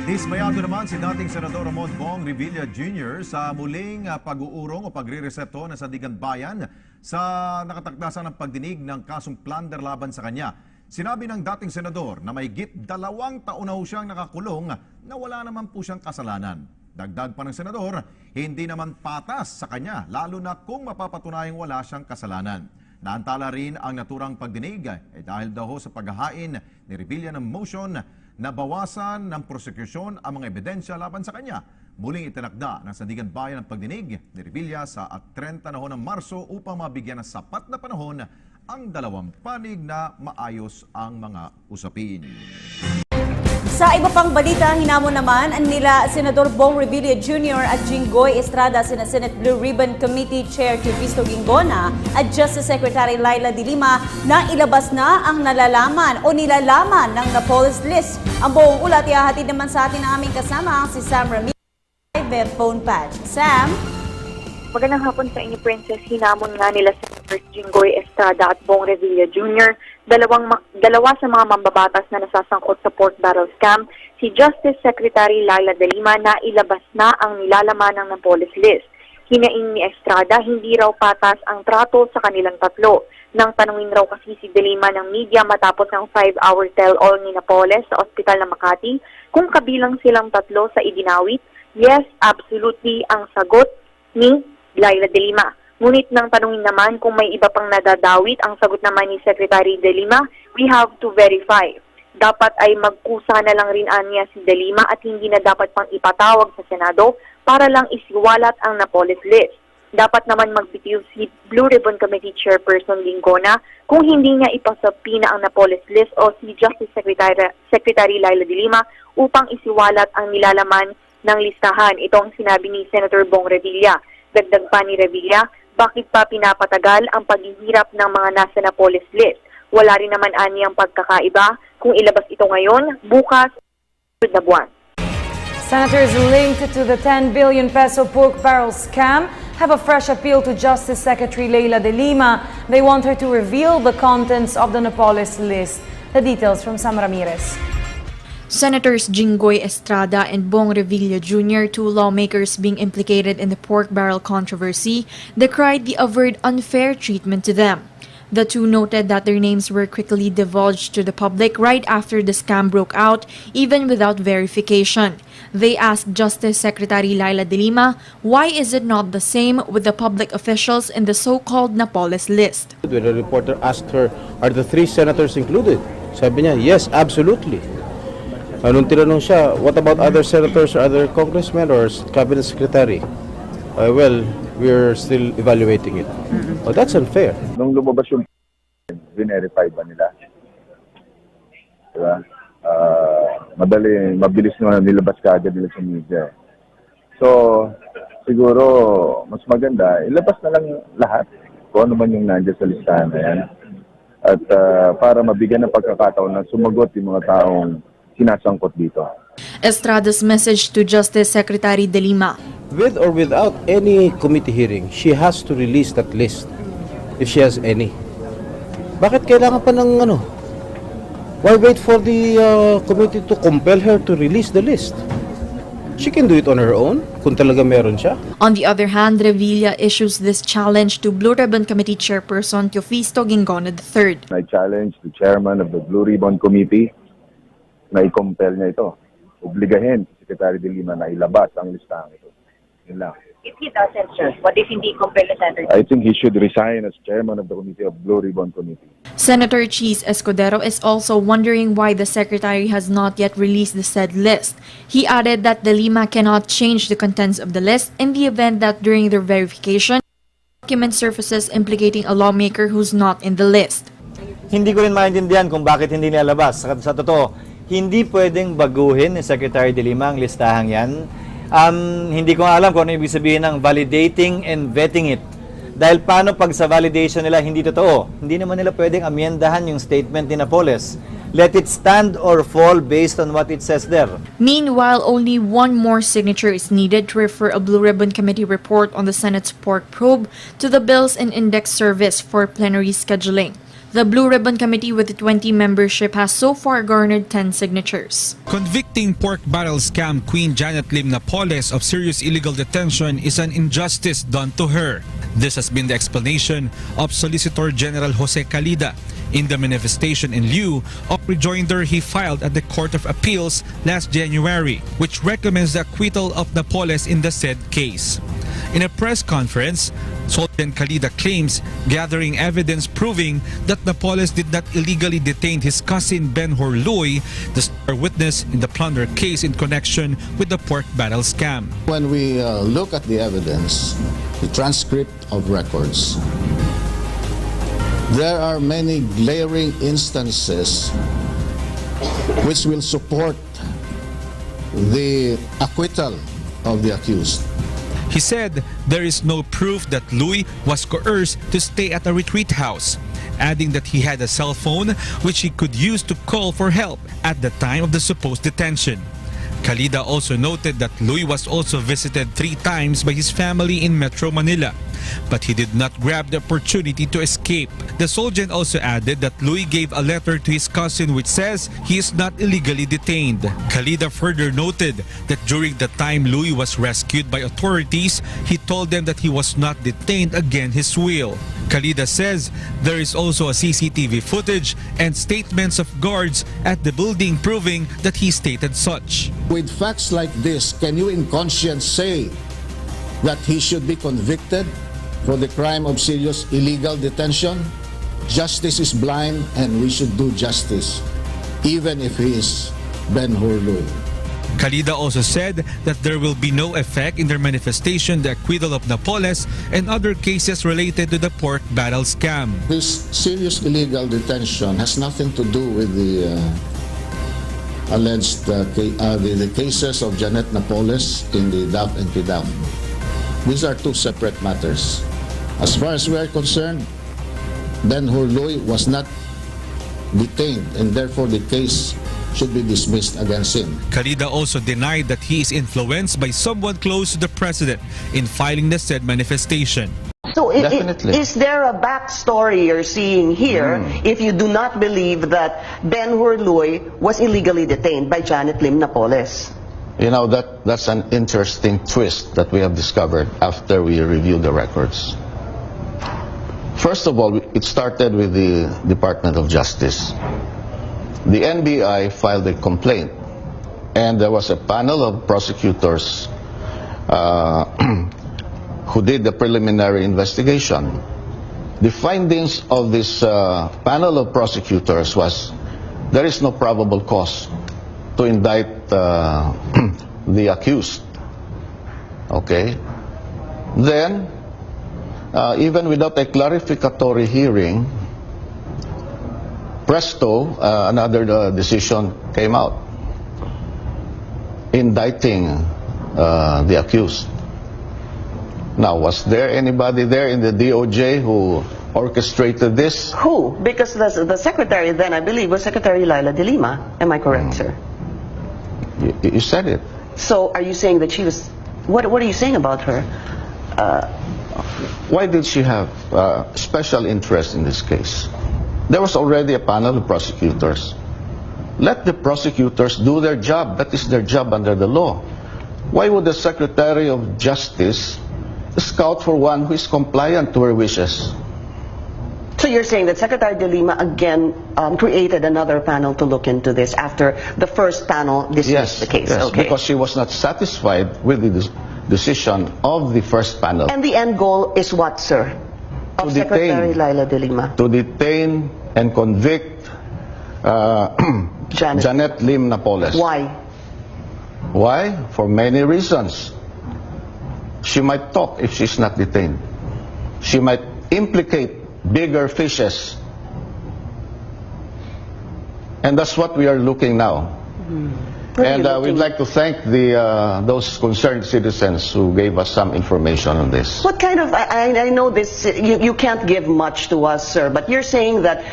Dismayado naman si dating Senador Bong Revilla Jr. sa muling pag-uurong o pagre-resepto ng Sandigan Bayan sa nakatakdasan ng pagdinig ng kasong plunder laban sa kanya. Sinabi ng dating senador na mahigit 2 taon na siyang nakakulong na wala naman po siyang kasalanan. Dagdag pa ng senador, hindi naman patas sa kanya lalo na kung mapapatunayang wala siyang kasalanan. Naantala rin ang naturang pagdinig dahil daw sa paghahain ni Revilla ng motion na bawasan ng prosekusyon ang mga ebidensya laban sa kanya. Muling itinakda ng Sandigan Bayan ang pagdinig ni Revilla sa 30 ng Marso upang mabigyan ng sapat na panahon ang dalawang panig na maayos ang mga usapin. Sa iba pang balita, hinamon naman nila Senador Bong Revilla Jr. at Jinggoy Estrada sina Senate Blue Ribbon Committee Chair Cristo Gingona at Justice Secretary Leila de Lima na ilabas na ang nalalaman o nilalaman ng Napoles list. Ang buong ulat ihahatid naman sa atin ang aming kasama si Sam Ramirez live phone patch. Sam? Magandang hapon sa inyo, Princess. Hinamon nga nila Senators Jinggoy Estrada at Bong Revilla Jr. Dalawa sa mga mambabatas na nasasangkot sa pork barrel scam, si Justice Secretary Leila de Lima na ilabas na ang nilalaman ng Napoles list. Hinaing ni Estrada, hindi raw patas ang trato sa kanilang tatlo. Nang tanungin raw kasi si de Lima ng media matapos ng 5-hour tell-all ni Napoles sa ospital ng Makati kung kabilang silang tatlo sa idinawit, yes, absolutely ang sagot ni Leila de Lima. Ngunit nang tanungin naman kung may iba pang nadadawit, ang sagot naman ni Secretary de Lima, we have to verify. Dapat ay magkusa na lang rin niya si de Lima at hindi na dapat pang ipatawag sa Senado para lang isiwalat ang Napoles list. Dapat naman magbitiw si Blue Ribbon Committee Chairperson Gingona kung hindi niya ipasapina ang Napoles list o si Justice Secretary Leila de Lima upang isiwalat ang nilalaman ng listahan. Ito ang sinabi ni Senator Bong Revilla. Dagdag pa ni Revilla, bakit pa pinapatagal ang paghihirap ng mga nasa Napoles list? Wala rin naman aniyang pagkakaiba kung ilabas ito ngayon, bukas, na buwan. Senators linked to the 10 billion peso pork barrel scam have a fresh appeal to Justice Secretary Leila de Lima. They want her to reveal the contents of the Napoles list. The details from Sam Ramirez. Senators Jinggoy Estrada and Bong Revilla Jr., two lawmakers being implicated in the pork barrel controversy, decried the averred unfair treatment to them. The two noted that their names were quickly divulged to the public right after the scam broke out, even without verification. They asked Justice Secretary Leila de Lima, why is it not the same with the public officials in the so-called Napoles list? When the reporter asked her, are the 3 senators included? Sabi niya, yes, absolutely. Anong tinanong siya, what about other senators or other congressmen or cabinet secretary? Well, we're still evaluating it. Oh, that's unfair. Nung lumabas yung verify ba nila? Diba? Mabilis na nilabas ka agad nila sa media. So, siguro, mas maganda, ilabas na lang lahat kung ano man yung nandiyan sa listahan na yan. At para mabigyan ng pagkakataon na sumagot yung mga taong sinasangkot dito. Estrada's message to Justice Secretary de Lima. With or without any committee hearing, she has to release that list if she has any. Bakit kailangan pa ng ano? Why wait for the committee to compel her to release the list? She can do it on her own kung talaga meron siya. On the other hand, Revilla issues this challenge to Blue Ribbon Committee Chairperson Cristo Gingona III. I challenge the chairman of the Blue Ribbon Committee na i-compel niya ito. Obligahin si Secretary de Lima na ilabas ang listahan ito. Yun lang. If he doesn't, sir, what if hindi compel the Senator? I think he should resign as chairman of the Committee of Blue Ribbon Committee. Senator Cheese Escudero is also wondering why the secretary has not yet released the said list. He added that de Lima cannot change the contents of the list in the event that during their verification, document surfaces implicating a lawmaker who's not in the list. Hindi ko rin maintindihan kung bakit hindi nilabas. Sa totoo, hindi pwedeng baguhin ni Secretary de Lima ang listahang yan. Hindi ko alam kung ano ibig sabihin ng validating and vetting it. Dahil paano pag sa validation nila hindi totoo? Hindi naman nila pwedeng amyendahan yung statement ni Napoles. Let it stand or fall based on what it says there. Meanwhile, only one more signature is needed to refer a Blue Ribbon Committee report on the Senate's pork probe to the Bills and Index Service for plenary scheduling. The Blue Ribbon Committee with the 20 membership has so far garnered 10 signatures. Convicting pork barrel scam queen Janet Lim Napoles of serious illegal detention is an injustice done to her. This has been the explanation of Solicitor General Jose Calida in the manifestation in lieu of rejoinder he filed at the Court of Appeals last January, which recommends the acquittal of Napoles in the said case. In a press conference, Solicitor Calida claims gathering evidence proving that Napoles did not illegally detain his cousin Ben Horloy, the star witness in the plunder case in connection with the pork barrel scam. When we look at the evidence, the transcript of records, there are many glaring instances which will support the acquittal of the accused. He said there is no proof that Louis was coerced to stay at a retreat house, adding that he had a cell phone which he could use to call for help at the time of the supposed detention. Calida also noted that Louis was also visited 3 times by his family in Metro Manila, but he did not grab the opportunity to escape. The Solgen also added that Louis gave a letter to his cousin which says he is not illegally detained. Calida further noted that during the time Louis was rescued by authorities, he told them that he was not detained against his will. Calida says there is also a CCTV footage and statements of guards at the building proving that he stated such. With facts like this, can you in conscience say that he should be convicted for the crime of serious illegal detention? Justice is blind and we should do justice, even if he is Ben Horloy. Calida also said that there will be no effect in their manifestation the acquittal of Napoles and other cases related to the pork barrel scam. This serious illegal detention has nothing to do with the alleged the cases of Janet Napoles in the DAF and PDAF. These are 2 separate matters. As far as we are concerned, Ben Horloy was not detained and therefore the case should be dismissed against him. Calida also denied that he is influenced by someone close to the president in filing the said manifestation. So is there a backstory you're seeing here if you do not believe that Ben Horloy was illegally detained by Janet Lim Napoles? You know, that's an interesting twist that we have discovered after we reviewed the records. First of all, it started with the Department of Justice. The NBI filed a complaint, and there was a panel of prosecutors who did the preliminary investigation. The findings of this panel of prosecutors was there is no probable cause to indict the accused. Okay? Then, even without a clarificatory hearing, presto, another decision came out indicting the accused. Now, was there anybody there in the DOJ who orchestrated this? Who? Because the secretary then, I believe, was Secretary Leila de Lima. Am I correct, sir? You said it. So are you saying that she was... What are you saying about her? Why did she have special interest in this case? There was already a panel of prosecutors. Let the prosecutors do their job. That is their job under the law. Why would the Secretary of Justice scout for one who is compliant to her wishes? So you're saying that Secretary de Lima again created another panel to look into this after the first panel dismissed the case? Yes, okay. Because she was not satisfied with the decision of the first panel. And the end goal is what, sir? Of Secretary Leila de Lima? To detain and convict Janet Lim Napoles. Why? Why? For many reasons. She might talk if she's not detained. She might implicate bigger fishes. And that's what we are looking now. And we'd like to thank those concerned citizens who gave us some information on this. What kind of, I know this, you can't give much to us, sir, but you're saying that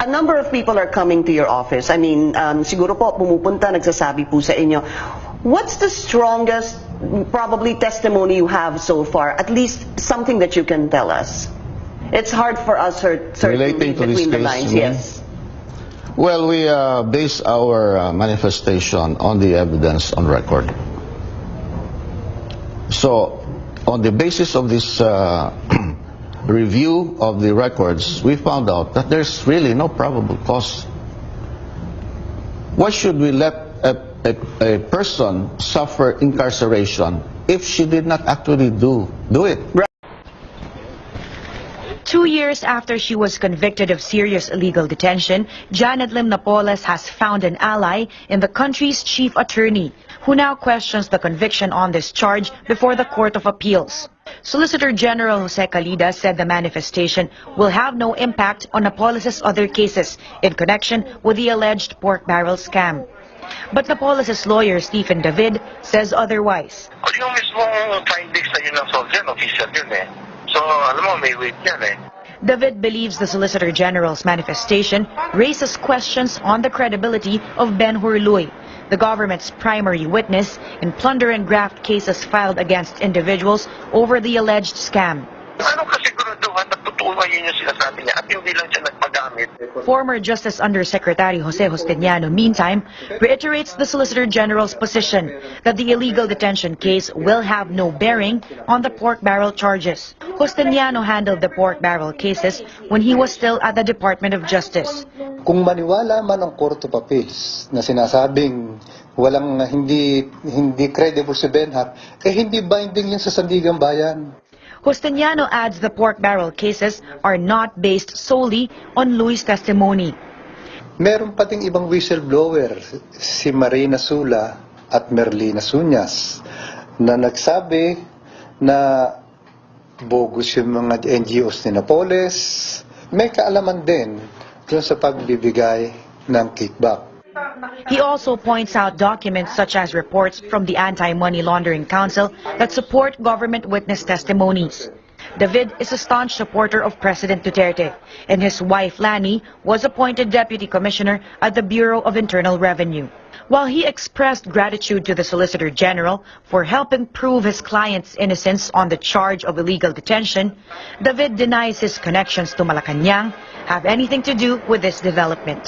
a number of people are coming to your office. I mean, siguro po, pumupunta, nagsasabi po sa inyo. What's the strongest, probably, testimony you have so far? At least something that you can tell us. It's hard for us, sir, to Relating read to this between the case, lines. you mean? Yes. Well, we base our manifestation on the evidence on record. So, on the basis of this review of the records, we found out that there's really no probable cause. Why should we let a person suffer incarceration if she did not actually do it? 2 years after she was convicted of serious illegal detention, Janet Lim Napoles has found an ally in the country's chief attorney, who now questions the conviction on this charge before the Court of Appeals. Solicitor General Jose Calida said the manifestation will have no impact on Napoles' other cases in connection with the alleged pork barrel scam. But Napoles' lawyer, Stephen David, says otherwise. Yung mismong findings na yun ng soldier, official yun eh. So, alam mo, may weight yan eh. David believes the Solicitor General's manifestation raises questions on the credibility of Ben Hurluy, the government's primary witness in plunder and graft cases filed against individuals over the alleged scam. Ano kasi siguraduhan na totoo yun yung sinasabi niya at hindi lang siya nagpagamit. Former Justice Undersecretary Jose Justiniano, meantime, reiterates the Solicitor General's position that the illegal detention case will have no bearing on the pork barrel charges. Justiniano handled the pork barrel cases when he was still at the Department of Justice. Kung maniwala man ang Court of Appeals na sinasabing walang hindi credible si Benhart, hindi binding yan sa Sandigang Bayan. Justiniano adds the pork barrel cases are not based solely on Luis' testimony. Meron pating ibang whistleblower, si Marina Sula at Merlina Suñas, na nagsabi na bogus yung mga NGOs ni Napoles. May kaalaman din dun sa pagbibigay ng kickback. He also points out documents such as reports from the Anti-Money Laundering Council that support government witness testimonies. David is a staunch supporter of President Duterte, and his wife Lani was appointed Deputy Commissioner at the Bureau of Internal Revenue. While he expressed gratitude to the Solicitor General for helping prove his client's innocence on the charge of illegal detention, David denies his connections to Malacanang have anything to do with this development.